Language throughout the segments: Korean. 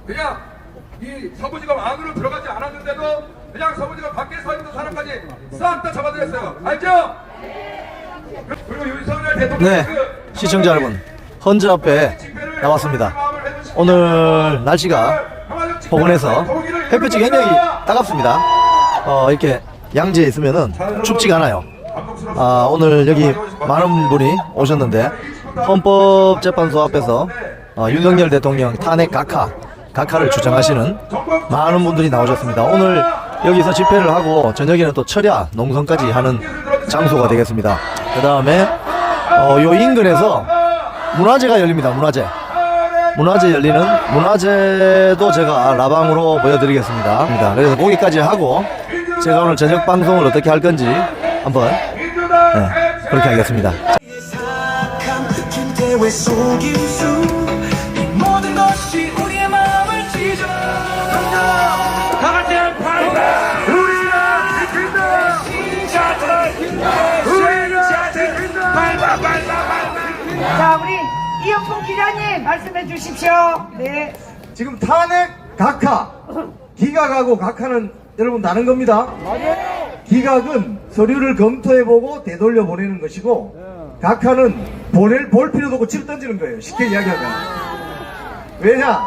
그냥 이 서부지검 안으로 들어가지 않았는데도 그냥 서부지검 밖에 서 있는 사람까지 싹 다 잡아들였어요. 알죠? 그리고 윤석열 대통령 네, 시청자 여러분, 헌재 앞에 나왔습니다. 오늘 날씨가 폭언해서 햇볕이 굉장히 따갑습니다. 이렇게 양지에 있으면은 춥지가 않아요. 오늘 여기 많은 분이 오셨는데 헌법재판소 앞에서 윤석열 대통령 탄핵 각하를 주장하시는 많은 분들이 나오셨습니다. 오늘 여기서 집회를 하고 저녁에는 또 철야 농성까지 하는 장소가 되겠습니다. 그 다음에 요 인근에서 문화제가 열립니다. 문화제 열리는 문화제도 제가 라방으로 보여드리겠습니다. 그래서 거기까지 하고 제가 오늘 저녁 방송을 어떻게 할 건지 한번 그렇게 하겠습니다. 자, 우리 이영풍 기자님 말씀해 주십시오. 네. 지금 탄핵 각하, 기각하고 각하는 여러분 다른 겁니다. 기각은 서류를 검토해보고 되돌려 보내는 것이고, 각하는 볼 필요도 없고 집 던지는 거예요. 쉽게 이야기하면. 왜냐?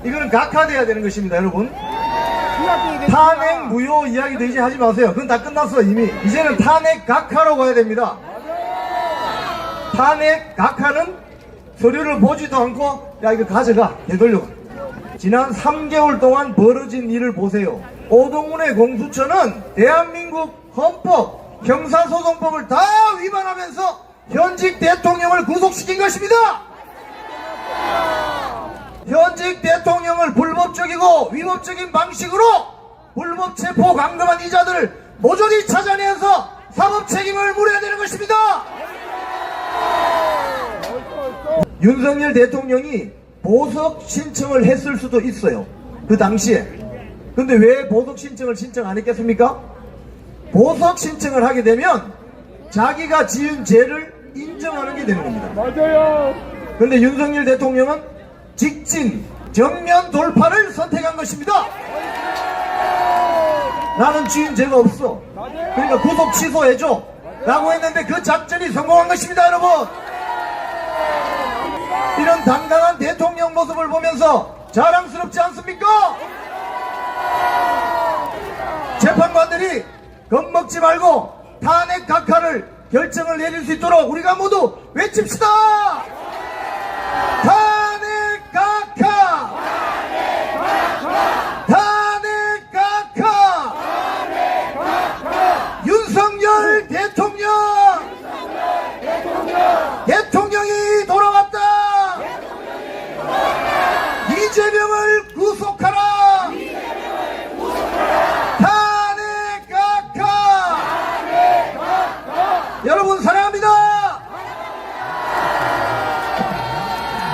이거는 각하돼야 되는 것입니다, 여러분. 탄핵 무효 이야기도 이제 하지 마세요. 그건 다 끝났어, 이미. 이제는 탄핵 각하로 가야 됩니다. 탄핵 각하는 서류를 보지도 않고 야 이거 가져가 되돌려. 지난 3개월 동안 벌어진 일을 보세요. 오동훈의 공수처는 대한민국 헌법, 형사소송법을 다 위반하면서 현직 대통령을 구속시킨 것입니다. 현직 대통령을 불법적이고 위법적인 방식으로 불법 체포 감금한 이자들을 모조리 찾아내서 사법 책임을 물어야 되는 것입니다. 윤석열 대통령이 보석 신청을 했을 수도 있어요. 그 당시에. 근데 왜 보석 신청을 신청 안 했겠습니까? 보석 신청을 하게 되면 자기가 지은 죄를 인정하는 게 되는 겁니다. 맞아요. 근데 윤석열 대통령은 직진, 정면 돌파를 선택한 것입니다. 나는 지은 죄가 없어. 그러니까 구속 취소해줘. 라고 했는데 그 작전이 성공한 것입니다, 여러분. 이런 당당한 대통령 모습을 보면서 자랑스럽지 않습니까? 재판관들이 겁먹지 말고 탄핵 각하를 결정을 내릴 수 있도록 우리가 모두 외칩시다! 탄핵 각하! 탄핵 각하! 윤석열 대통령! 대통령이 돌아왔다! 이재명을 구속하라! 탄핵 각하! 여러분 사랑합니다!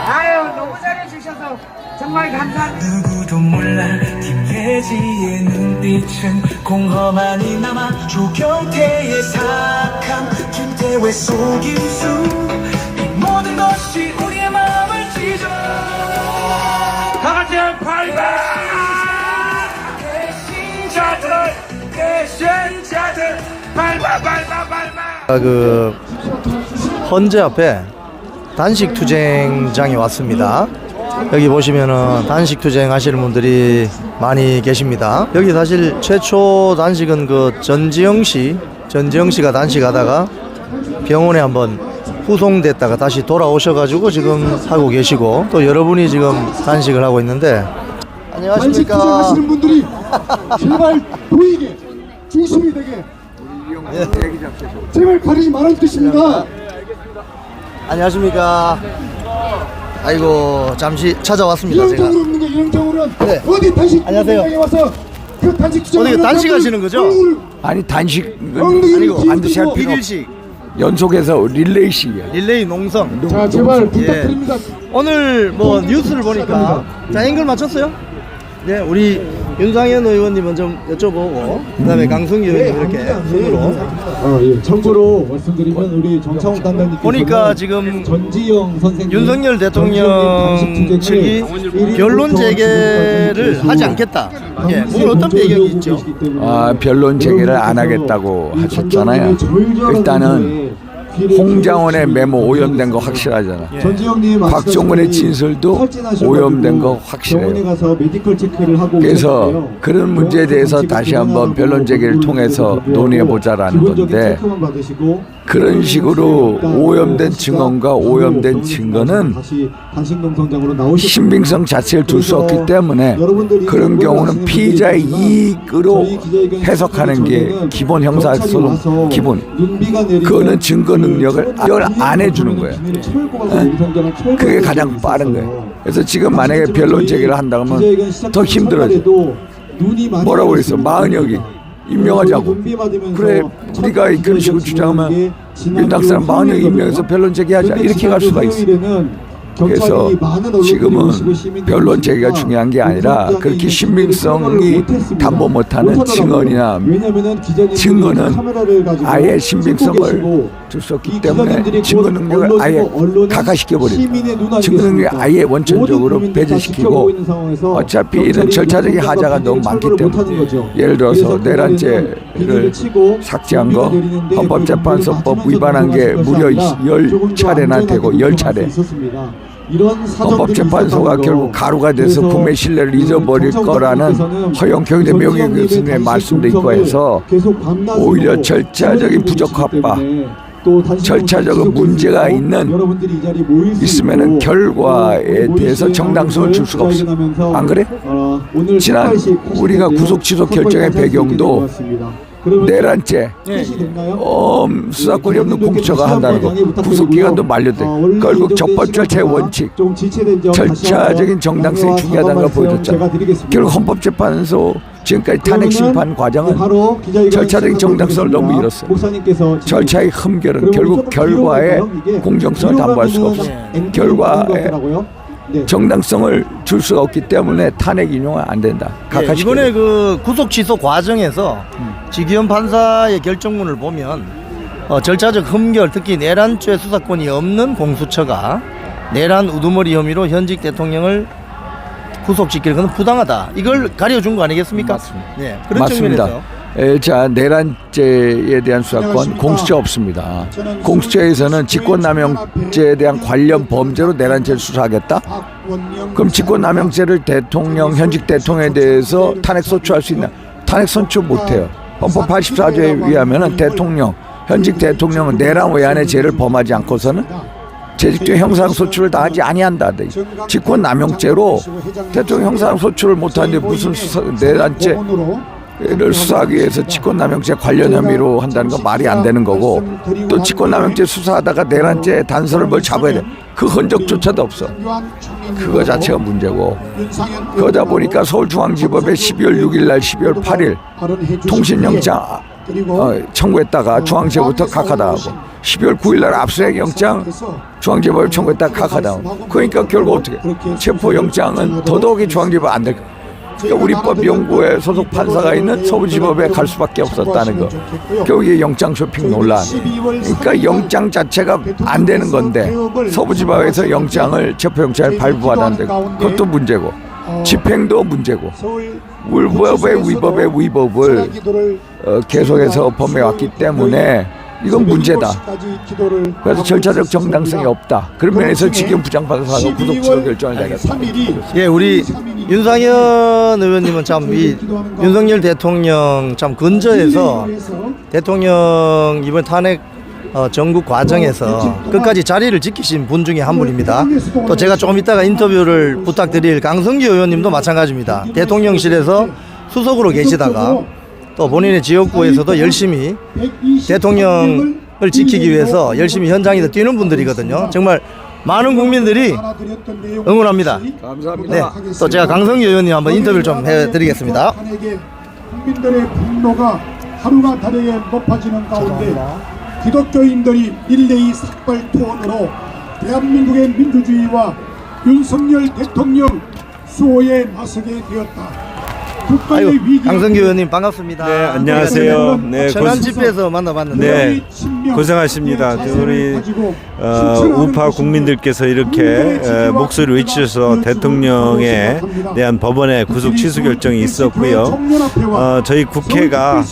아유, 너무 잘해주셔서 정말 감사합니다. 누구도 몰라 김혜지의 눈빛은 공허만이 남아 조경태의 사악함 김태회 속임수 이 모든 것이 우리의 마음을 찢어 다같이 발발 배신자들 발발 그 헌재 앞에 단식 투쟁장에 왔습니다. 여기 보시면은 단식 투쟁 하시는 분들이 많이 계십니다. 여기 사실 최초 단식은 그 전지영 씨가 단식하다가 병원에 한번 후송됐다가 다시 돌아오셔가지고 지금 하고 계시고 또 여러분이 지금 단식을 하고 있는데 단식 안녕하십니까. 투쟁하시는 분들이 제발 보이게 중심이 되게 제발 가리지 말아야 뜻입니다. 안녕하십니까. 아이고 잠시 찾아왔습니다. 제가 이런적으로 없는 게 이런적으로는 네. 어디 단식 안녕하세요. 투쟁장에 와서 그 단식 투쟁 어디 단식하시는 거죠? 아니 단식은 아니고 반드시 할 필요 일일식 연속해서 릴레이식이야. 릴레이 농성. 자 제발 부탁드립니다. 오늘 뭐 뉴스를 보니까 자 앵글 맞췄어요? 네, 우리 윤상현 의원님은 좀 여쭤보고 그다음에 강승규 의원님 이렇게 순으로 예. 참고로 말씀드리면 우리 정창훈 단장님께서 보니까 지금 전지영 선생님, 윤석열 대통령 측이 변론 재개를 하지 않겠다. 예, 오늘 어떤 배경이 있죠? 변론 재개를 안 하겠다고 하셨잖아요. 일단은 홍장원의 메모 오염된 거 확실하잖아. 전지영님 박종원의 진술도 오염된 거 확실해요. 그래서 그런 문제에 대해서 다시 한번 변론 재개를 통해서 논의해 보자라는 건데, 그런 식으로 오염된 증언과 오염된 증거는 신빙성 자체를 둘 수 없기 때문에 그런 경우는 피의자의 이익으로 해석하는 게 기본 형사소송 기본. 그거는 증거 능력을 안 해주는 거예요. 그게 가장 빠른 거예요. 그래서 지금 만약에 변론 제기를 한다고 하면 더 힘들어져. 뭐라고 그랬어? 마흔여기 임명하자고. 그래, 우리가 그런 식으로 주장하면 민당 사람 마흔여기 임명해서 변론 제기하자, 이렇게 갈 수가 있어. 그래서 지금은 변론 제기가 중요한 게 아니라 그렇게 신빙성이 담보 못하는 증언이나 증거는 아예 신빙성을 줄 수 없기 때문에 증거 능력을 아예 각하시켜버린다. 증거 능력을 아예 원천적으로 배제시키고, 어차피 이런 절차적인 하자가 너무 많기 때문에, 예를 들어서 내란죄를 삭제한 거 헌법재판소법 위반한 게 무려 10차례나 되고 10차례. 헌법재판소가 결국 가루가 돼서 국민의 신뢰를 잊어버릴 거라는 허영경대 명예 교수님의 말씀도 있고 해서 오히려 절차적인 부적합과 절차적으로 문제가 있으면은 결과에 대해서 정당성을 줄 수가 없어. 안 그래? 지난 우리가 구속 취소 결정의 배경도 내란죄, 수사권이 없는 공수처가 한다는 거, 구속기간도 만료돼. 결국 적법 절차의 원칙, 절차적인 정당성이 중요하다는 걸 보여줬잖아. 결국 헌법재판소 지금까지 탄핵 심판 과정은 절차적인 정당성을 너무 잃었어요. 절차의 흠결은 결국 결과에 공정성을 담보할 수가 없어. 결과에 정당성을 줄 수가 없기 때문에 탄핵 인용은 안 된다. 예, 이번에 그 구속 취소 과정에서 지기현 판사의 결정문을 보면 절차적 흠결, 특히 내란죄 수사권이 없는 공수처가 내란 우두머리 혐의로 현직 대통령을 구속시키는 것은 부당하다. 이걸 가려준 거 아니겠습니까? 맞습니다. 네, 그런 맞습니다. 측면에서. 자, 내란죄에 대한 수사권 공수처 없습니다. 공수처에서는 직권남용죄에 대한 관련 범죄로 내란죄를 수사하겠다? 그럼 직권남용죄를 현직 대통령에 대해서 탄핵 소추할 수 있나? 탄핵 소추 못해요. 헌법 84조에 의하면 현직 대통령은 내란 외환의 죄를 범하지 않고서는 재직중 형사소추를 다 하지 아니한다. 직권남용죄로 대통령 형사소추를 못하는데 무슨 내란죄를 수사하기 위해서 직권남용죄 관련 혐의로 한다는 건 말이 안 되는 거고, 또 직권남용죄 수사하다가 내란죄 단서를 뭘 잡아야 돼. 그 흔적조차도 없어. 그거 자체가 문제고, 그러다 보니까 서울중앙지법에 12월 6일 날 12월 8일 통신영장 청구했다가 중앙지법부터 각하당하고, 12월 9일 날 압수수색 영장 중앙지법을 청구했다가 각하당하고, 그러니까 결국 어떻게 체포영장은 더더욱이 중앙지법 안 될 거야. 그러니까 우리법연구회 소속 판사가 있는 서울지법에 갈 수밖에 없었다는 거. 결국 이게 영장 쇼핑 논란. 그러니까 영장 자체가 안 되는 건데 서울지법에서 체포영장을 발부하는데 그것도 문제고, 집행도 문제고, 위법의 위법을 계속해서 범해왔기 때문에 이건 문제다. 그래서 절차적 정당성이 없다. 그런 면에서 지금 부장판사가 구속 취소 결정을 내렸다. 예, 우리 윤상현 의원님은 참 이 윤석열 대통령 참 근저에서 대통령 이번 탄핵 전국 과정에서 끝까지 자리를 지키신 분 중에 한 분입니다. 또 제가 조금 이따가 인터뷰를 부탁드릴 강성규 의원님도 마찬가지입니다. 대통령실에서 수석으로 계시다가 또 본인의 지역구에서도 열심히 대통령을 지키기 위해서 열심히 현장에서 뛰는 분들이거든요. 정말 많은 국민들이 응원합니다. 감사합니다. 네, 또 제가 강성규 의원님 한번 인터뷰를 좀 해드리겠습니다. 국민들의 분노가 하루가 다르게 높아지는 가운데 기독교인들이 릴레이 삭발 투혼으로 대한민국의 민주주의와 윤석열 대통령 수호에 나서게 되었다. 국가의 아유, 위기를 강성규 의원님 반갑습니다. 네, 안녕하세요. 네, 천안 집회에서 만나봤는데 네, 고생하십니다. 우리 우파 국민들께서 이렇게 목소리를 외치셔서 대통령에 대한 법원의 구속 취소 결정이 있었고요. 저희 국회가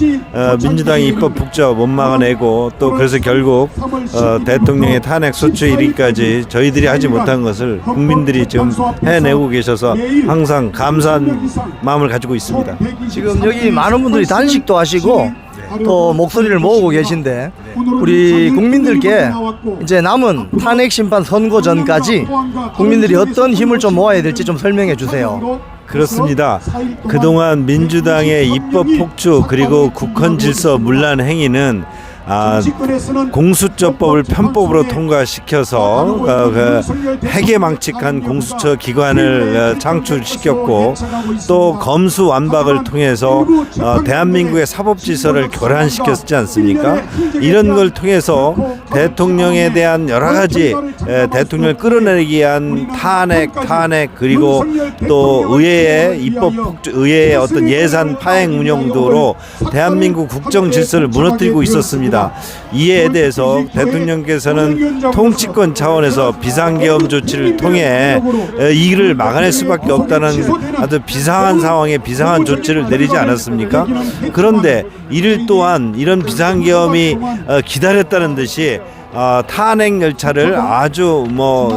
민주당이 입법 북저 못 막아내고 또 그래서 결국 대통령의 탄핵 소추 1위까지 저희들이 하지 못한 것을 국민들이 지금 해내고 계셔서 항상 감사한 마음을 가지고 있습니다. 지금 여기 많은 분들이 단식도 하시고 또 목소리를 모으고 계신데 우리 국민들께 이제 남은 탄핵 심판 선고 전까지 국민들이 어떤 힘을 좀 모아야 될지 좀 설명해 주세요. 그렇습니다. 그동안 민주당의 입법 폭주 그리고 국헌 질서 문란 행위는 공수처법을 편법으로 통과시켜서 해계망측한 공수처 기관을 창출시켰고 또 검수완박을 통해서 대한민국의 사법질서를 교란시켰지 않습니까? 이런 걸 통해서 대통령에 대한 여러 가지 대통령을 끌어내기 위한 탄핵 그리고 또 의회의 입법 폭주, 의회의 어떤 예산 파행 운영도로 대한민국 국정 질서를 무너뜨리고 있었습니다. 이에 대해서 대통령께서는 통치권 차원에서 비상계엄 조치를 통해 이 일을 막아낼 수밖에 없다는 아주 비상한 상황에 비상한 조치를 내리지 않았습니까? 그런데 이를 또한 이런 비상계엄이 기다렸다는 듯이 탄핵 열차를 아주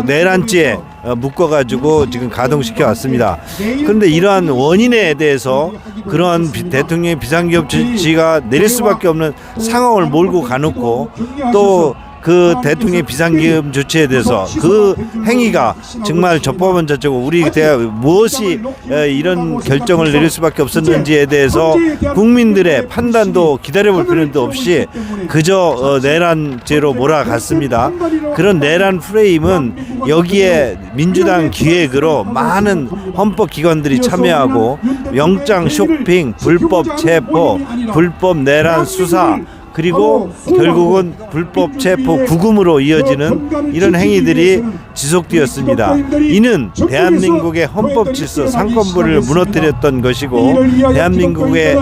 내란죄에 묶어가지고 지금 가동시켜 왔습니다. 그런데 이러한 원인에 대해서 그러한 대통령의 비상계엄 조치가 내릴 수밖에 없는 상황을 몰고 가놓고 또 그 대통령의 비상계엄 조치에 대해서 그 행위가 정말 적법한 자체고 우리 대학 무엇이 이런 결정을 내릴 수밖에 없었는지에 대해서 국민들의 판단도 기다려볼 필요도 없이 그저 내란죄로 몰아갔습니다. 그런 내란 프레임은 여기에 민주당 기획으로 많은 헌법기관들이 참여하고 영장 쇼핑, 불법 체포, 불법 내란 수사 그리고 결국은 불법 체포 구금으로 이어지는 이런 행위들이 지속되었습니다. 이는 대한민국의 헌법 질서 상권부를 무너뜨렸던 것이고 대한민국의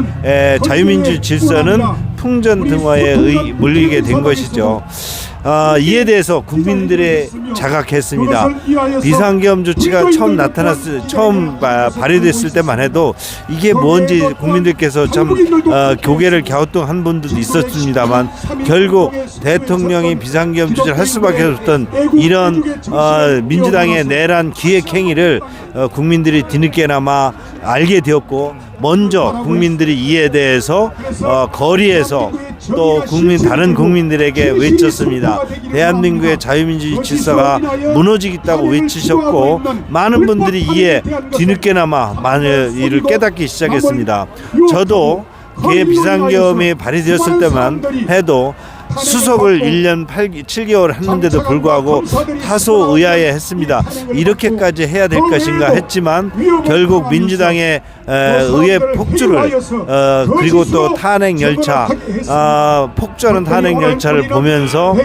자유민주 질서는 풍전등화에 물리게 된 것이죠. 이에 대해서 국민들의 자각했습니다. 비상계엄 조치가 처음 발의됐을 때만 해도 이게 뭔지 국민들께서 참 고개를 갸우뚱한 분들도 있었습니다만 결국 대통령이 비상계엄 조치를 할 수밖에 없던 이런 민주당의 내란 기획 행위를 국민들이 뒤늦게나마 알게 되었고 먼저 국민들이 이에 대해서 거리에서 또 다른 국민들에게 외쳤습니다. 대한민국의 자유민주 질서가 무너지겠다고 외치셨고 많은 분들이 이에 뒤늦게나마 많은 일을 깨닫기 시작했습니다. 저도 비상계엄이 발의되었을 때만 해도 수석을 1년 7개월 했는데도 불구하고 다소 의아해했습니다. 이렇게까지 해야 될 것인가 했지만 결국 민주당의 의회 폭주를 그리고 또 탄핵 열차 폭주하는 탄핵 열차를 보면서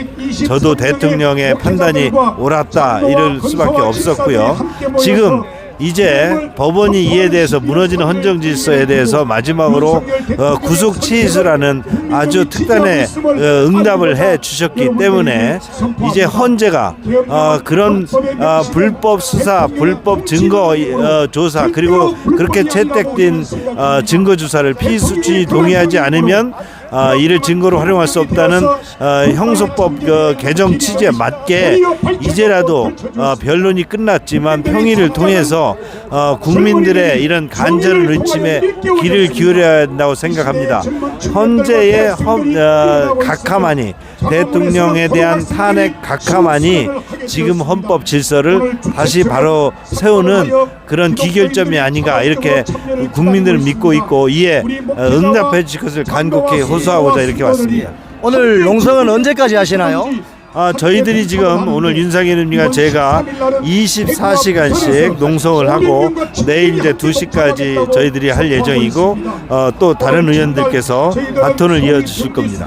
저도 대통령의 판단이 옳았다 이럴 수밖에 없었고요. 지금 이제 법원이 이에 대해서 무너지는 헌정 질서에 대해서 마지막으로 구속 취소라는 아주 특단의 응답을 해 주셨기 때문에 이제 헌재가 그런 불법 수사, 불법 증거 조사 그리고 그렇게 채택된 증거 조사를 피의수준이 동의하지 않으면 이를 증거로 활용할 수 없다는 형소법 개정 취지에 맞게 이제라도 변론이 끝났지만 평의를 통해서 국민들의 이런 간절한 의침에 귀를 기울여야 한다고 생각합니다. 헌재의 각하만이 대통령에 대한 탄핵 각하만이 지금 헌법 질서를 다시 바로 세우는 그런 기결점이 아닌가 이렇게 국민들을 믿고 있고 이에 응답해 주실 것을 간곡히 호소하고자 이렇게 왔습니다. 오늘 농성은 언제까지 하시나요? 저희들이 지금 오늘 윤상현 의원님과 제가 24시간씩 농성을 하고 내일 이제 2시까지 저희들이 할 예정이고 또 다른 의원들께서 바톤을 이어주실 겁니다.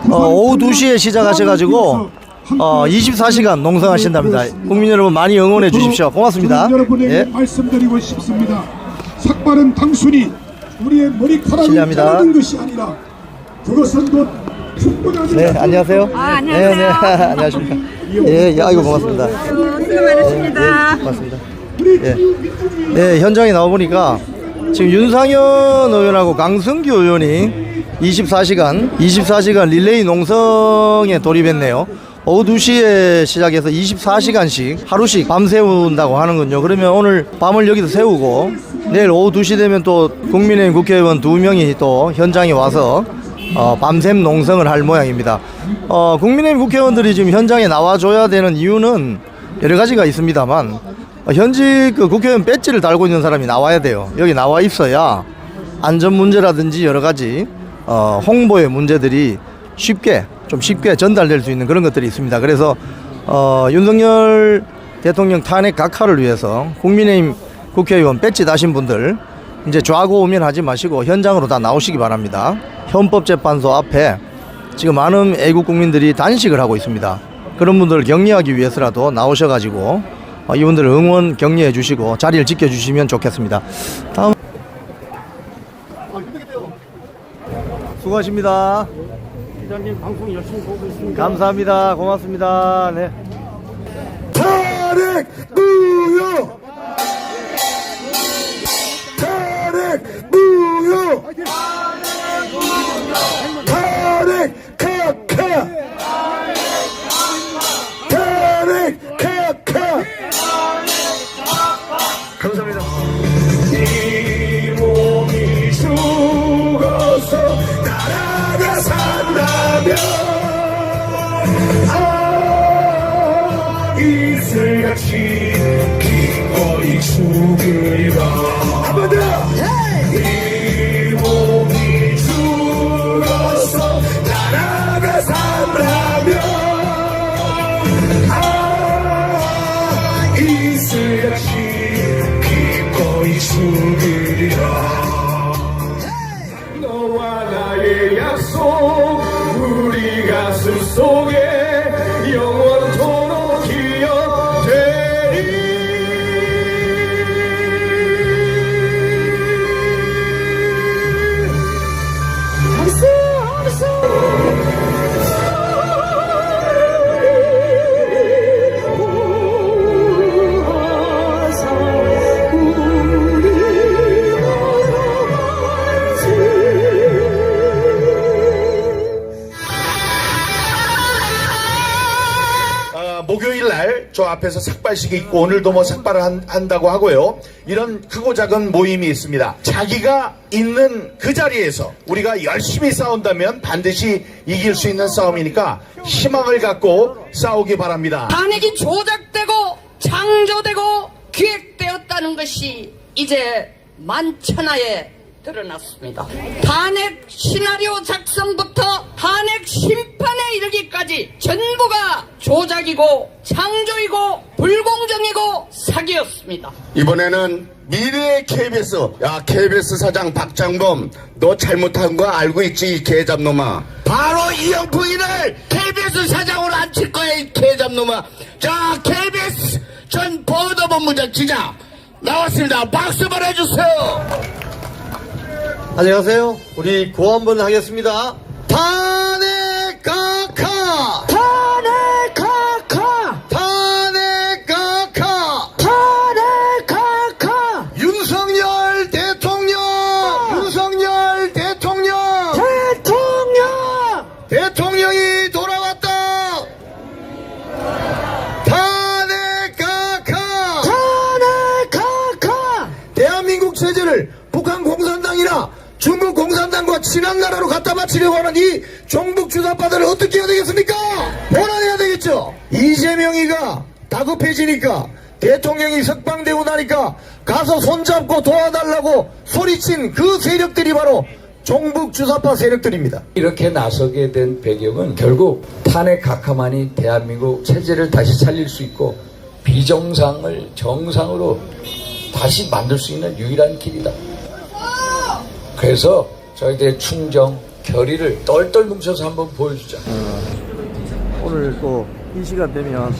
오후 2시에 시작하셔가지고 24시간 농성하신답니다. 국민 여러분 많이 응원해 주십시오. 고맙습니다. 여러분에게 예. 말씀드리고 싶습니다. 삭발은 단순히 우리의 머리카락이 실례합니다. 자라는 것이 아니라 그것은 곧 충분한 네, 안녕하세요. 안녕하세요. 네, 안녕하십니까. 예, 아이고 고맙습니다. 수고 많으십니다. 고맙습니다. 예. 네, 현장에 나와 보니까 지금 윤상현 의원하고 강승규 의원이 24시간 릴레이 농성에 돌입했네요. 오후 2시에 시작해서 24시간씩 하루씩 밤 세운다고 하는군요. 그러면 오늘 밤을 여기서 세우고 내일 오후 2시 되면 또 국민의힘 국회의원 2명이 또 현장에 와서 밤샘 농성을 할 모양입니다. 국민의힘 국회의원들이 지금 현장에 나와줘야 되는 이유는 여러 가지가 있습니다만 현직 그 국회의원 배지를 달고 있는 사람이 나와야 돼요. 여기 나와 있어야 안전 문제라든지 여러 가지 홍보의 문제들이 쉽게 전달될 수 있는 그런 것들이 있습니다. 그래서 윤석열 대통령 탄핵 각하를 위해서 국민의힘 국회의원 배지 다신 분들 이제 좌고우면 하지 마시고 현장으로 다 나오시기 바랍니다. 헌법재판소 앞에 지금 많은 애국 국민들이 단식을 하고 있습니다. 그런 분들을 격려하기 위해서라도 나오셔가지고 이분들을 응원 격려해 주시고 자리를 지켜주시면 좋겠습니다. 다음 수고하십니다. 기자님 방송 열심히 보고 있습니다. 감사합니다. 고맙습니다. 네. 탄핵 무효! 탄핵 무효! 탄핵 각하! 탄핵 각하! 감사합니다. 이 몸이 죽어서 나라가 산다면 이슬같이 기꺼이 죽으리라. 한번 더! 이 몸이 죽어서 나라가 산다면 이슬같이 기꺼이 죽으리라. 너와 나의 약속 우리 가슴 속에 영원토록 기억되리. 목요일 날 저 앞에서 삭발식이 있고 오늘도 뭐 삭발을 한다고 하고요. 이런 크고 작은 모임이 있습니다. 자기가 있는 그 자리에서 우리가 열심히 싸운다면 반드시 이길 수 있는 싸움이니까 희망을 갖고 싸우기 바랍니다. 탄핵이 조작되고 창조되고 기획되었다는 것이 이제 만천하에 드러났습니다. 탄핵 시나리오 작성부터 탄핵 심판에 이르기까지 전부가 조작이고 창조이고 불공정이고 사기였습니다. 이번에는 미래의 KBS, 야 KBS 사장 박장범, 너 잘못한 거 알고 있지 이 개잡놈아. 바로 이영풍이를 KBS 사장으로 앉힐 거야 이 개잡놈아. 자 KBS 전 보도본부장 기자 나왔습니다. 박수 보내주세요. 안녕하세요. 우리 구호 한번 하겠습니다. 탄핵 각하! 탄핵 각하! 탄핵 각하! 탄핵 각하! 윤석열 대통령! 윤석열 대통령! 대통령이 돌아왔다! 탄핵 각하! 탄핵 각하! 대한민국 체제를 북한 공산당이나 중국 공산당과 친한 나라로 갖다 바치려고 하는 이 종북 주사파들을 어떻게 해야 되겠습니까? 보완해야 되겠죠. 이재명이가 다급해지니까 대통령이 석방되고 나니까 가서 손잡고 도와달라고 소리친 그 세력들이 바로 종북 주사파 세력들입니다. 이렇게 나서게 된 배경은 결국 탄핵 각하만이 대한민국 체제를 다시 살릴 수 있고 비정상을 정상으로 다시 만들 수 있는 유일한 길이다. 그래서 저희들의 충정, 결의를 똘똘 뭉쳐서 한번 보여주자. 오늘 또 이 시간 되면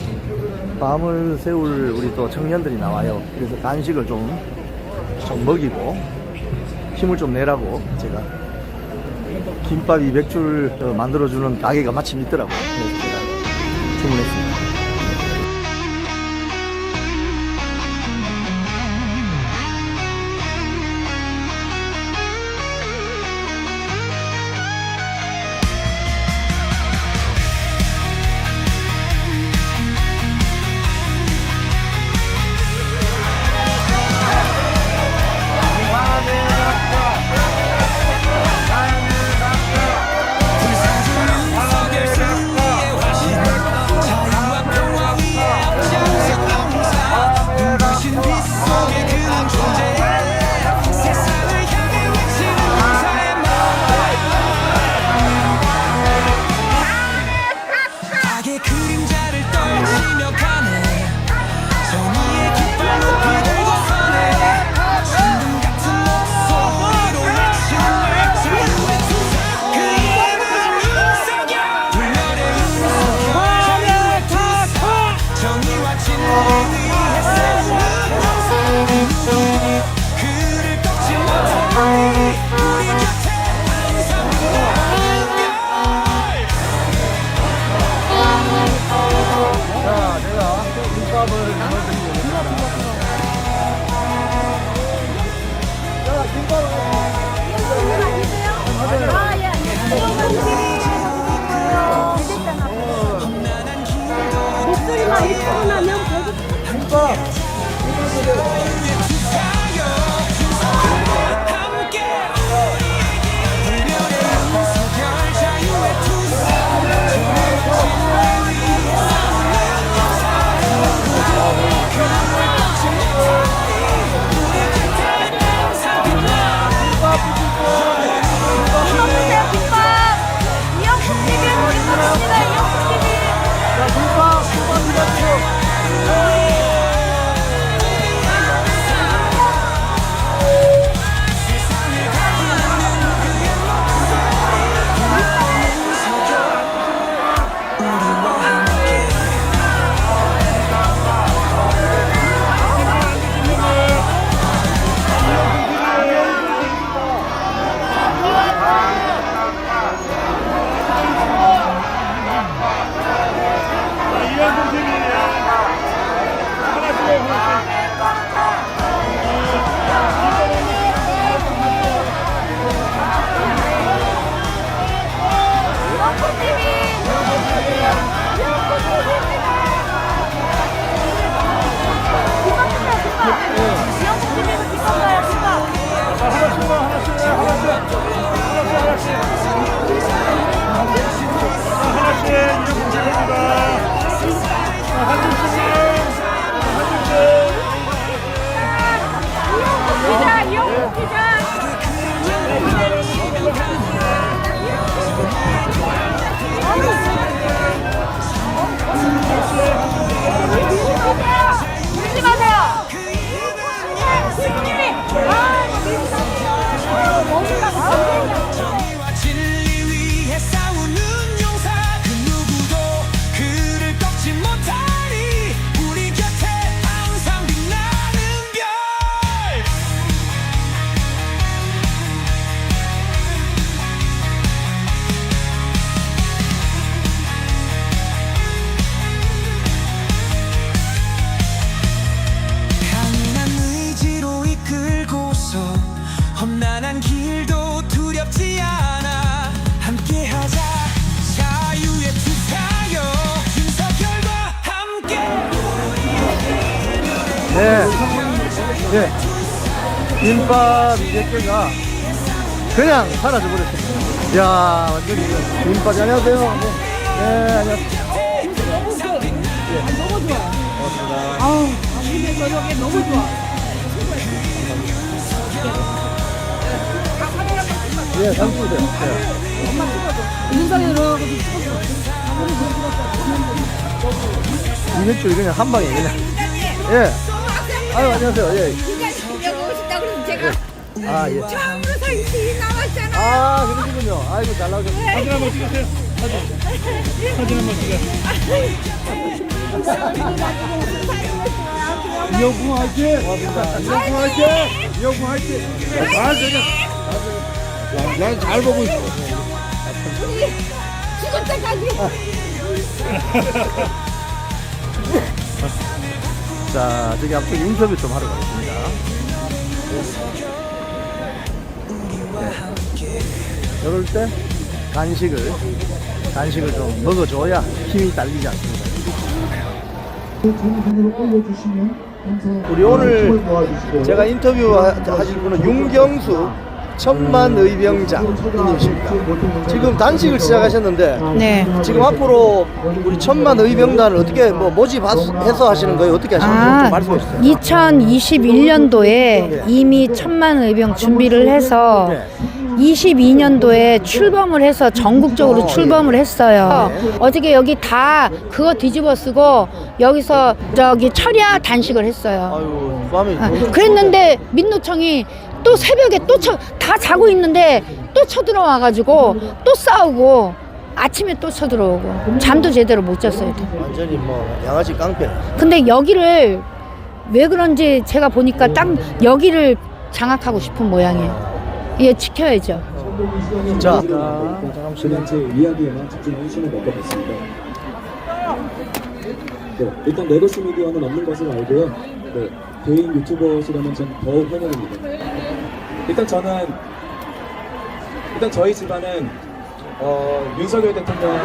밤을 세울 우리 또 청년들이 나와요. 그래서 간식을 좀 먹이고 힘을 좀 내라고 제가 김밥 200줄 만들어주는 가게가 마침 있더라고요. 그래서 제가 주문했습니다. 목소리만 입고 나면 험난한 길도 두렵지 않아 함께하자 자유의 투사여 윤석열과 함께 네. 김밥 200개가 그냥 사라져버렸습니다. 이야, 완전히 김밥이 안녕하세요. 네, 안녕하세요. 너무 좋아. 고맙습니다. 아우, 당신의 저녁에 너무 좋아. 예, 담고 오세요. 네. 엄마 찍어줘. 인상에 들어가고 찍었어. 200줄 그냥 한 방에 그냥. 예. 아유, 안녕하세요. 예. 기자님 여기 오신다 그러면 제가 아, 예. 처음으로 사진 나왔잖아. 아, 그러시군요. 아이고, 잘 나오셨어요. 사진 한번 찍으세요. 사진 한번 찍어요. 이영풍 화이팅! 고맙습니다. 이영풍 화이팅! 이영풍 화이팅! 아, 저기 난 잘 보고 있어. 죽을 때까지. 자, 저기 앞쪽에 인터뷰 좀 하러 가겠습니다. 네. 이럴 때 간식을 좀 먹어줘야 힘이 딸리지 않습니다. 전화번호로 올려주시면 감사합니다. 우리 오늘 제가 인터뷰 하실 분은 윤경수 천만의병장님이십니다. 지금 단식을 시작하셨는데 네. 지금 앞으로 우리 천만의병단을 어떻게 모집해서 하시는 거예요? 어떻게 하시는 거예요? 좀 말씀해 주세요. 2021년도에 이미 천만의병 준비를 해서 네. 22년도에 출범을 해서 전국적으로 출범을 했어요. 어저께 여기 다 그거 뒤집어 쓰고 여기서 저기 철야 단식을 했어요. 아유, 마음이 그랬는데 민노총이 또 새벽에 다 자고 있는데 또 쳐들어와가지고 또 싸우고 아침에 또 쳐들어오고 잠도 제대로 못 잤어요. 완전히 뭐 양아치 깡패. 근데 여기를 왜 그런지 제가 보니까 딱 여기를 장악하고 싶은 모양이에요. 예, 지켜야죠. 자, 그냥 제 이야기에만 집중해 주시면 될 것 같습니다. 네, 일단 레거시 미디어는 없는 것을 알고요. 네, 개인 유튜버시라면 전 더욱 환영입니다. 일단 저희 집안은 윤석열 대통령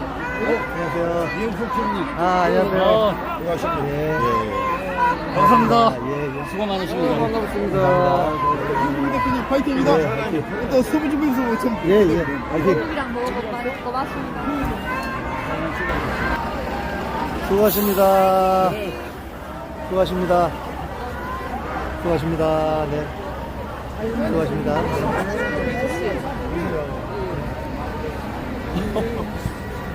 안녕하세요. 이영숙님. 안녕하세요. 수고하십니다. 예. 감사합니다. 예. 수고 많으십니다. 반갑습니다. 윤 대표님 파이팅입니다. 일단 수고 좀 해주세요. 예. 화이팅. 수고하십니다. 수고하십니다. 수고하십니다. 네. 수고하십니다.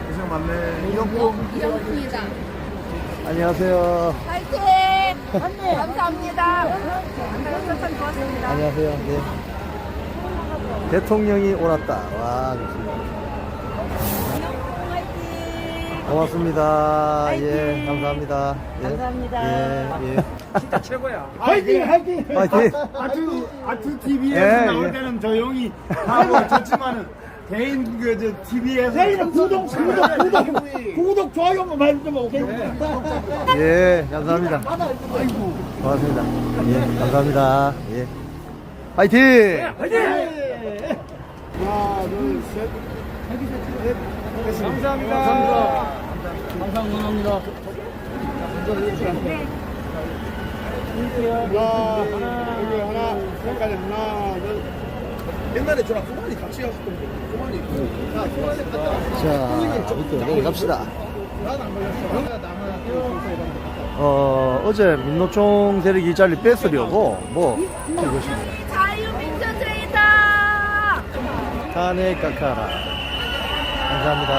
고생 많네. 이영풍이다. 안녕하세요. 파이팅! 감사합니다. 고맙습니다. 안녕하세요. 네. 대통령이 옳았다. 와, 좋습니다. 고맙습니다. 예, 감사합니다. 예. 감사합니다. 예. 진짜 최고야. 화이팅! 화이팅! 화이팅! 아투 TV에서 예, 나올 예. 때는 조용히 하고 좋지만은 개인 TV에서 저희는 구독 좋아요만 많이 좀 오게. 예, 감사합니다. 고맙습니다. 예, 감사합니다. 예. 화이팅! 하나, 둘, 셋. 감사합니다. 감사합니다. 하나, 여기까지 하나, 둘. 옛날에 저랑 소만이 같이 갔었던 거. 소만이. 자, 밑으로 내려갑시다. 어제 민노총 세력이 이 자리 뺏으려고 이것입니다. 자유민주주의다! 탄핵 깎아라. 감사합니다.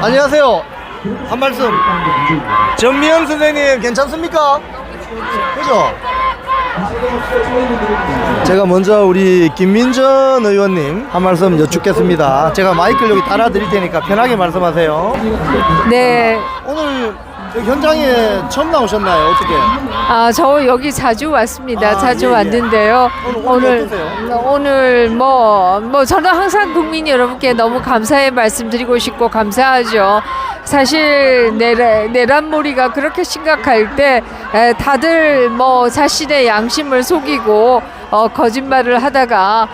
안녕하세요. 한 말씀. 전미영 선생님 괜찮습니까? 그죠? 제가 먼저 우리 김민전 의원님 한 말씀 여쭙겠습니다. 제가 마이크를 여기 따라 드릴 테니까 편하게 말씀하세요. 네. 오늘 여기 현장에 처음 나오셨나요? 어떻게? 저 여기 자주 왔습니다. 자주 예. 왔는데요. 오늘 어떠세요? 오늘 저는 항상 국민 여러분께 너무 감사의 말씀드리고 싶고 감사하죠. 사실 내란몰이가 그렇게 심각할 때 다들 자신의 양심을 속이고 거짓말을 하다가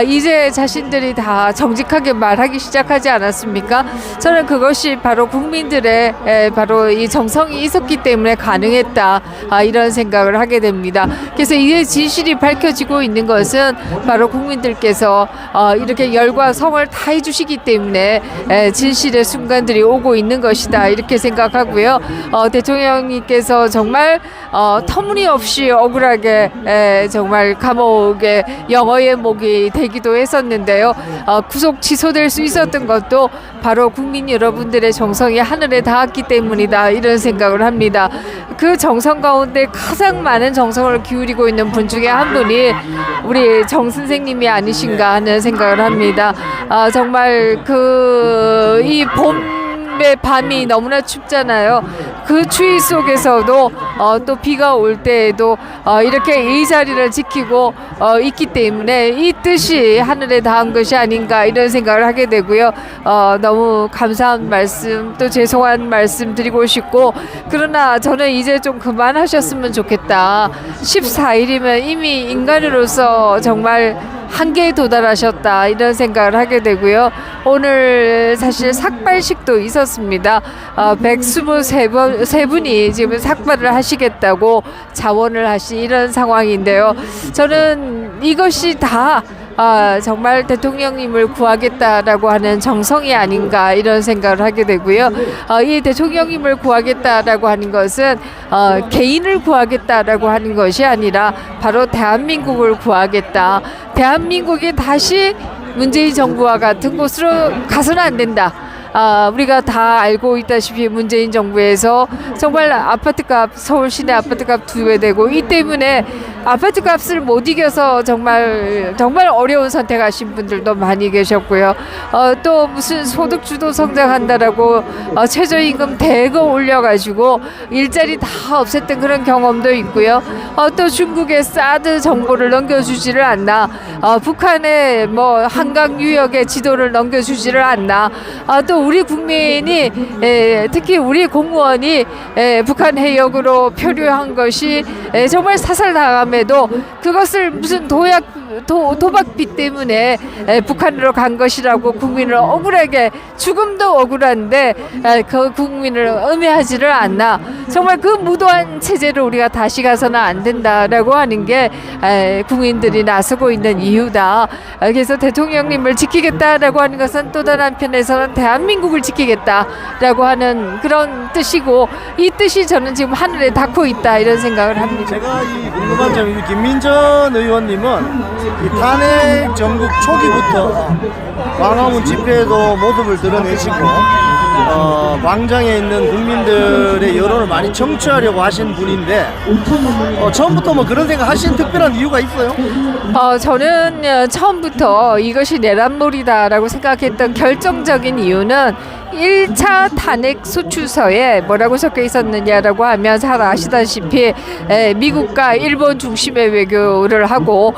이제 자신들이 다 정직하게 말하기 시작하지 않았습니까? 저는 그것이 바로 국민들의 바로 이 정성이 있었기 때문에 가능했다, 이런 생각을 하게 됩니다. 그래서 이제 진실이 밝혀지고 있는 것은 바로 국민들께서 이렇게 열과 성을 다해 주시기 때문에 진실의 순간들이 오고 있는 것이다, 이렇게 생각하고요. 대통령님께서 정말 터무니없이 억울하게 정말 감옥에 영어의 목이 되기도 했었는데요. 구속 취소될 수 있었던 것도 바로 국민 여러분들의 정성이 하늘에 닿았기 때문이다, 이런 생각을 합니다. 그 정성 가운데 가장 많은 정성을 기울이고 있는 분 중에 한 분이 우리 정 선생님이 아니신가 하는 생각을 합니다. 정말 이 봄의 밤이 너무나 춥잖아요. 그 추위 속에서도 또 비가 올 때에도 이렇게 이 자리를 지키고 있기 때문에 이 뜻이 하늘에 닿은 것이 아닌가, 이런 생각을 하게 되고요. 너무 감사한 말씀, 또 죄송한 말씀 드리고 싶고, 그러나 저는 이제 좀 그만하셨으면 좋겠다. 14일이면 이미 인간으로서 정말 한계에 도달하셨다, 이런 생각을 하게 되고요. 오늘 사실 삭발식도 있었습니다. 123분이 지금 삭발을 하시겠다고 자원을 하신 이런 상황인데요. 저는 이것이 다 정말 대통령님을 구하겠다라고 하는 정성이 아닌가, 이런 생각을 하게 되고요. 이 대통령님을 구하겠다라고 하는 것은 개인을 구하겠다라고 하는 것이 아니라 바로 대한민국을 구하겠다. 대한민국이 다시 문재인 정부와 같은 곳으로 가서는 안 된다. 우리가 다 알고 있다시피 문재인 정부에서 정말 아파트값, 서울 시내 아파트값 2배 되고, 이 때문에 아파트값을 못 이겨서 정말 어려운 선택하신 분들도 많이 계셨고요. 또 무슨 소득주도 성장한다라고 최저임금 대거 올려가지고 일자리 다 없앴던 그런 경험도 있고요. 또 중국의 사드 정보를 넘겨주지를 않나, 북한의 한강 유역의 지도를 넘겨주지를 않나, 또 우리 국민이 특히 우리 공무원이 북한 해역으로 표류한 것이 정말 사살당함에도 그것을 무슨 도박비 때문에 북한으로 간 것이라고 국민을 억울하게, 죽음도 억울한데 그 국민을 음해하지를 않나. 정말 그 무도한 체제로 우리가 다시 가서는 안 된다라고 하는 게 국민들이 나서고 있는 이유다. 그래서 대통령님을 지키겠다라고 하는 것은 또 다른 한편에서는 대한민국을 지키겠다라고 하는 그런 뜻이고, 이 뜻이 저는 지금 하늘에 닿고 있다, 이런 생각을 합니다. 제가 이 궁금한 점이, 김민전 의원님은 이 탄핵 전국 초기부터 광화문 집회에도 모습을 드러내시고 광장에 있는 국민들의 여론을 많이 청취하려고 하신 분인데, 처음부터 그런 생각 하신 특별한 이유가 있어요? 저는 처음부터 이것이 내란몰이다라고 생각했던 결정적인 이유는 1차 탄핵 소추서에 뭐라고 적혀 있었느냐라고 하면 잘 아시다시피 미국과 일본 중심의 외교를 하고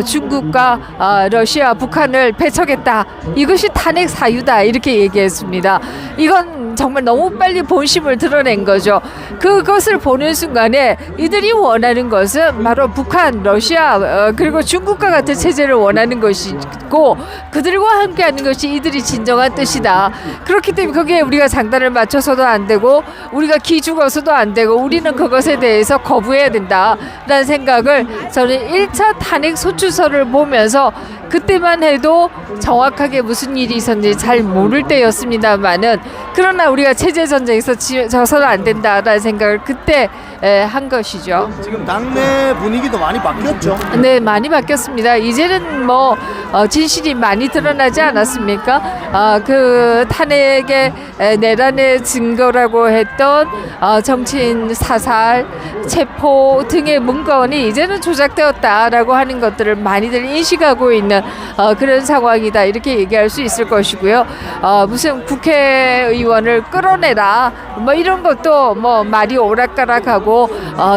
중국과 러시아, 북한을 배척했다. 이것이 탄핵 사유다, 이렇게 얘기했습니다. 이건 정말 너무 빨리 본심을 드러낸 거죠. 그것을 보는 순간에 이들이 원하는 것은 바로 북한, 러시아, 그리고 중국과 같은 체제를 원하는 것이고, 그들과 함께하는 것이 이들이 진정한 뜻이다. 그렇기 때문에 거기에 우리가 장단을 맞춰서도 안 되고, 우리가 기죽어서도 안 되고, 우리는 그것에 대해서 거부해야 된다라는 생각을 저는 1차 탄핵 소추서를 보면서, 그때만 해도 정확하게 무슨 일이 있었는지 잘 모를 때였습니다만은, 그러나 우리가 체제 전쟁에서 져서는 안 된다라는 생각을 그때 한 것이죠. 지금 당내 분위기도 많이 바뀌었죠? 네, 많이 바뀌었습니다. 이제는 진실이 많이 드러나지 않았습니까? 그 탄핵의 내란의 증거라고 했던 정치인 사살, 체포 등의 문건이 이제는 조작되었다라고 하는 것들을 많이들 인식하고 있는 그런 상황이다, 이렇게 얘기할 수 있을 것이고요. 무슨 국회의원을 끌어내라, 이런 것도 말이 오락가락하고 당했다라고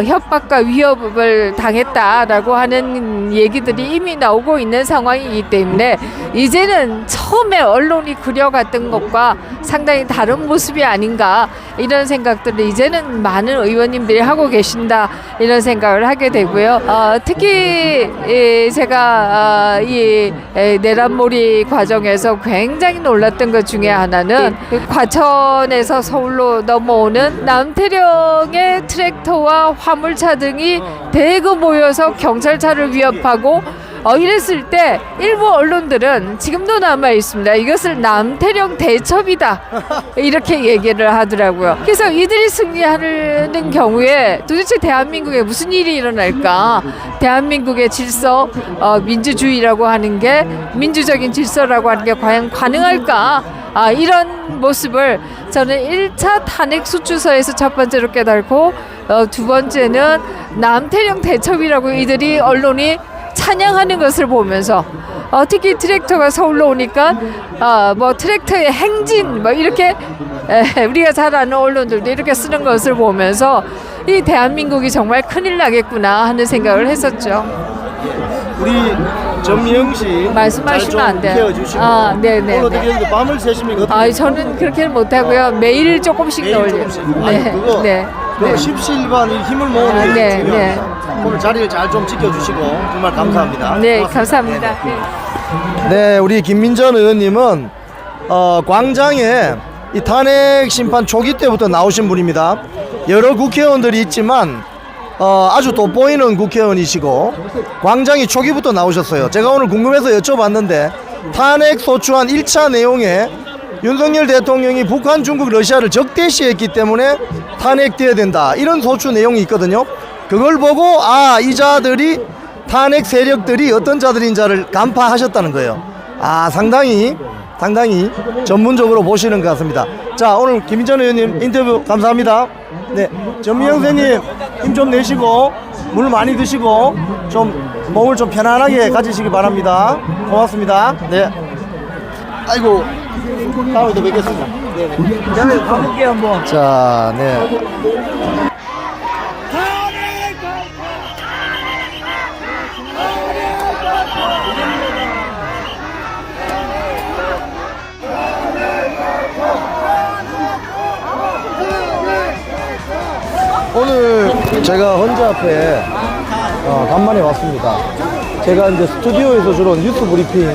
협박과 위협을 당했다라고 하는 얘기들이 이미 나오고 있는 상황이기 때문에 이제는 처음에 언론이 그려갔던 것과 상당히 다른 모습이 아닌가 이런 생각들을 이제는 많은 의원님들이 하고 계신다 이런 생각을 하게 되고요. 특히 제가 이 내란몰이 과정에서 굉장히 놀랐던 것 중에 하나는 과천에서 서울로 넘어오는 남태령의 트랙터와 화물차 등이 대거 모여서 경찰차를 위협하고 이랬을 때 일부 언론들은 지금도 남아 있습니다. 이것을 남태령 대첩이다 이렇게 얘기를 하더라고요. 그래서 이들이 승리하는 경우에 도대체 대한민국에 무슨 일이 일어날까? 대한민국의 질서, 민주주의라고 하는 게 민주적인 질서라고 하는 게 과연 가능할까? 이런 모습을 저는 1차 탄핵 수주서에서 첫 번째로 깨달고 두 번째는 남태령 대첩이라고 이들이 언론이 찬양하는 것을 보면서 특히 트랙터가 서울로 오니까 뭐 트랙터의 행진 뭐 이렇게 우리가 잘 아는 언론들도 이렇게 쓰는 것을 보면서 이 대한민국이 정말 큰일 나겠구나 하는 생각을 했었죠. 우리 전미영 씨 말씀하시면 안 돼요. 키워주시고 네네. 오늘 어떻게 밤을 새십니까? 저는 그렇게는 못하고요. 매일 조금씩 넣어요. 그거 십시일반 힘을 모으는 게 중요합니다. 오늘 자리를 잘 좀 지켜주시고 정말 감사합니다. 네, 고맙습니다. 감사합니다. 네, 우리 김민전 의원님은 광장에 이 탄핵 심판 초기 때부터 나오신 분입니다. 여러 국회의원들이 있지만 아주 돋보이는 국회의원이시고 광장이 초기부터 나오셨어요. 제가 오늘 궁금해서 여쭤봤는데 탄핵 소추안 1차 내용에 윤석열 대통령이 북한, 중국, 러시아를 적대시했기 때문에 탄핵돼야 된다 이런 소추 내용이 있거든요. 그걸 보고 이 자들이 탄핵 세력들이 어떤 자들인지를 간파하셨다는 거예요. 상당히 전문적으로 보시는 것 같습니다. 자, 오늘 김민전 의원님 인터뷰 감사합니다. 네, 전미영 선생님 힘 좀 내시고 물 많이 드시고 좀 몸을 좀 편안하게 가지시기 바랍니다. 고맙습니다. 네. 아이고, 다음에 또 뵙겠습니다. 네. 자, 가볼게요 한번. 자, 네. 오늘 제가 헌재 앞에 간만에 왔습니다. 제가 이제 스튜디오에서 주로 뉴스 브리핑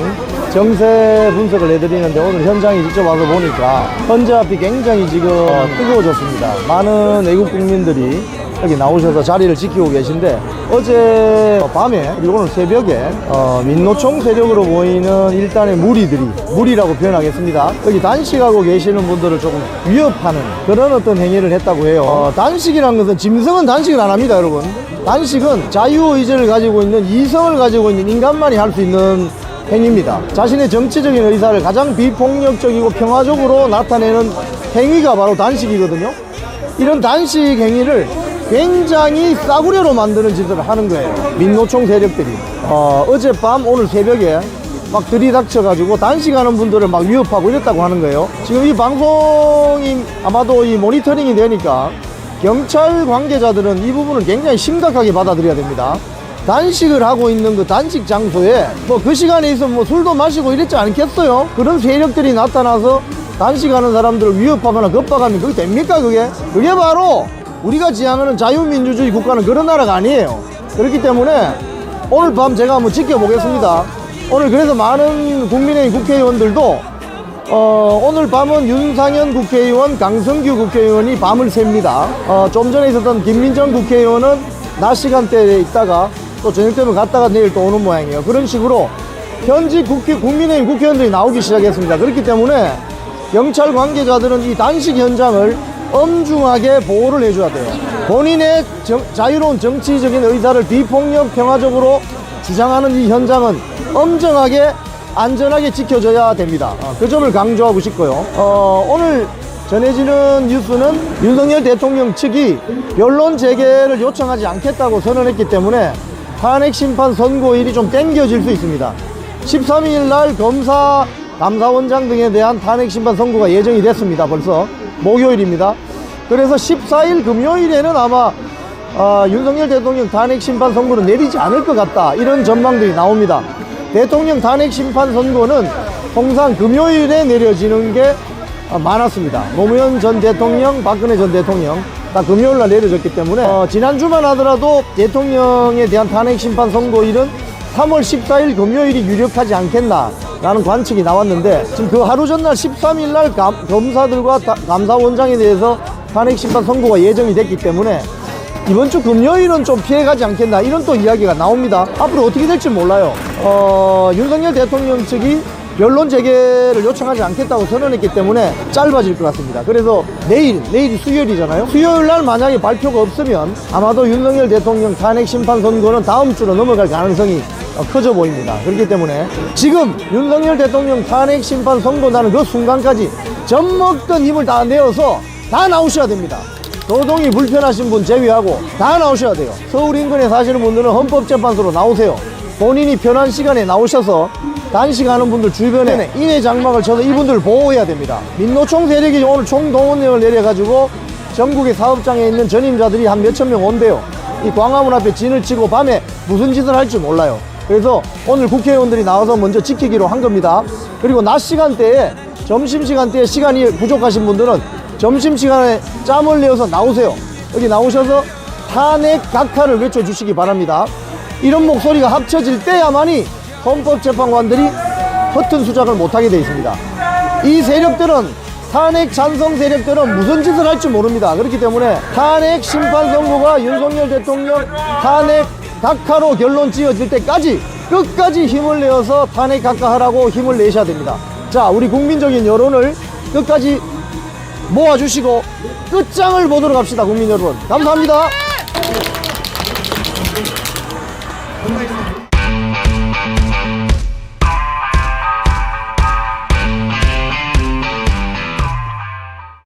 정세 분석을 해드리는데 오늘 현장에 직접 와서 보니까 헌재 앞이 굉장히 지금 뜨거워졌습니다. 많은 외국 국민들이 여기 나오셔서 자리를 지키고 계신데 어제 밤에 그리고 오늘 새벽에 민노총 세력으로 보이는 일단의 무리라고 표현하겠습니다. 여기 단식하고 계시는 분들을 조금 위협하는 그런 어떤 행위를 했다고 해요. 단식이라는 것은 짐승은 단식을 안 합니다, 여러분. 단식은 자유의지를 가지고 있는 이성을 가지고 있는 인간만이 할 수 있는 행위입니다. 자신의 정치적인 의사를 가장 비폭력적이고 평화적으로 나타내는 행위가 바로 단식이거든요. 이런 단식 행위를 굉장히 싸구려로 만드는 짓을 하는 거예요. 민노총 세력들이 어젯밤 오늘 새벽에 막 들이닥쳐가지고 단식하는 분들을 막 위협하고 이랬다고 하는 거예요. 지금 이 방송이 아마도 이 모니터링이 되니까 경찰 관계자들은 이 부분을 굉장히 심각하게 받아들여야 됩니다. 단식을 하고 있는 그 단식 장소에 뭐 그 시간에 있으면 뭐 술도 마시고 이랬지 않겠어요? 그런 세력들이 나타나서 단식하는 사람들을 위협하거나 겁박하면 그게 됩니까? 그게 바로 우리가 지향하는 자유민주주의 국가는 그런 나라가 아니에요. 그렇기 때문에 오늘 밤 제가 한번 지켜보겠습니다. 오늘 그래서 많은 국민의힘 국회의원들도 오늘 밤은 윤상현 국회의원, 강성규 국회의원이 밤을 셉니다. 좀 전에 있었던 김민정 국회의원은 낮 시간대에 있다가 또 저녁 되면 갔다가 내일 또 오는 모양이에요. 그런 식으로 현직 국민의힘 국회의원들이 나오기 시작했습니다. 그렇기 때문에 경찰 관계자들은 이 단식 현장을 엄중하게 보호를 해줘야 돼요. 본인의 자유로운 정치적인 의사를 비폭력 평화적으로 주장하는 이 현장은 엄정하게 안전하게 지켜져야 됩니다. 그 점을 강조하고 싶고요. 오늘 전해지는 뉴스는 윤석열 대통령 측이 변론 재개를 요청하지 않겠다고 선언했기 때문에 탄핵 심판 선고일이 좀 땡겨질 수 있습니다. 13일 날 검사, 감사원장 등에 대한 탄핵 심판 선고가 예정이 됐습니다. 벌써 목요일입니다. 그래서 14일 금요일에는 아마 윤석열 대통령 탄핵 심판 선고는 내리지 않을 것 같다, 이런 전망들이 나옵니다. 대통령 탄핵 심판 선고는 통상 금요일에 내려지는 게 많았습니다. 노무현 전 대통령, 박근혜 전 대통령 다 금요일 날 내려졌기 때문에 지난주만 하더라도 대통령에 대한 탄핵 심판 선고일은 3월 14일 금요일이 유력하지 않겠나 라는 관측이 나왔는데, 지금 그 하루 전날 13일 날 검사들과 감사원장에 대해서 탄핵 심판 선고가 예정이 됐기 때문에 이번 주 금요일은 좀 피해가지 않겠나, 이런 또 이야기가 나옵니다. 앞으로 어떻게 될지 몰라요. 윤석열 대통령 측이 변론 재개를 요청하지 않겠다고 선언했기 때문에 짧아질 것 같습니다. 그래서 내일이 수요일이잖아요. 수요일 날 만약에 발표가 없으면 아마도 윤석열 대통령 탄핵 심판 선고는 다음 주로 넘어갈 가능성이 커져 보입니다. 그렇기 때문에 지금 윤석열 대통령 탄핵 심판 선고나는 그 순간까지 젖먹던 힘을 다 내어서 다 나오셔야 됩니다. 노동이 불편하신 분 제외하고 다 나오셔야 돼요. 서울 인근에 사시는 분들은 헌법재판소로 나오세요. 본인이 편한 시간에 나오셔서 단식하는 분들 주변에 인해 장막을 쳐서 이분들을 보호해야 됩니다. 민노총 세력이 오늘 총동원령을 내려가지고 전국의 사업장에 있는 전임자들이 한 몇천 명 온대요. 이 광화문 앞에 진을 치고 밤에 무슨 짓을 할지 몰라요. 그래서 오늘 국회의원들이 나와서 먼저 지키기로 한 겁니다. 그리고 낮 시간대에, 점심시간대에 시간이 부족하신 분들은 점심시간에 짬을 내어서 나오세요. 여기 나오셔서 탄핵 각하를 외쳐주시기 바랍니다. 이런 목소리가 합쳐질 때야만이 헌법재판관들이 허튼 수작을 못하게 되어 있습니다. 이 세력들은, 탄핵 찬성 세력들은 무슨 짓을 할지 모릅니다. 그렇기 때문에 탄핵 심판 선고가 윤석열 대통령 탄핵 각하로 결론 지어질 때까지 끝까지 힘을 내어서 탄핵 각하하라고 힘을 내셔야 됩니다. 자, 우리 국민적인 여론을 끝까지 모아주시고 끝장을 보도록 합시다. 국민 여러분, 감사합니다.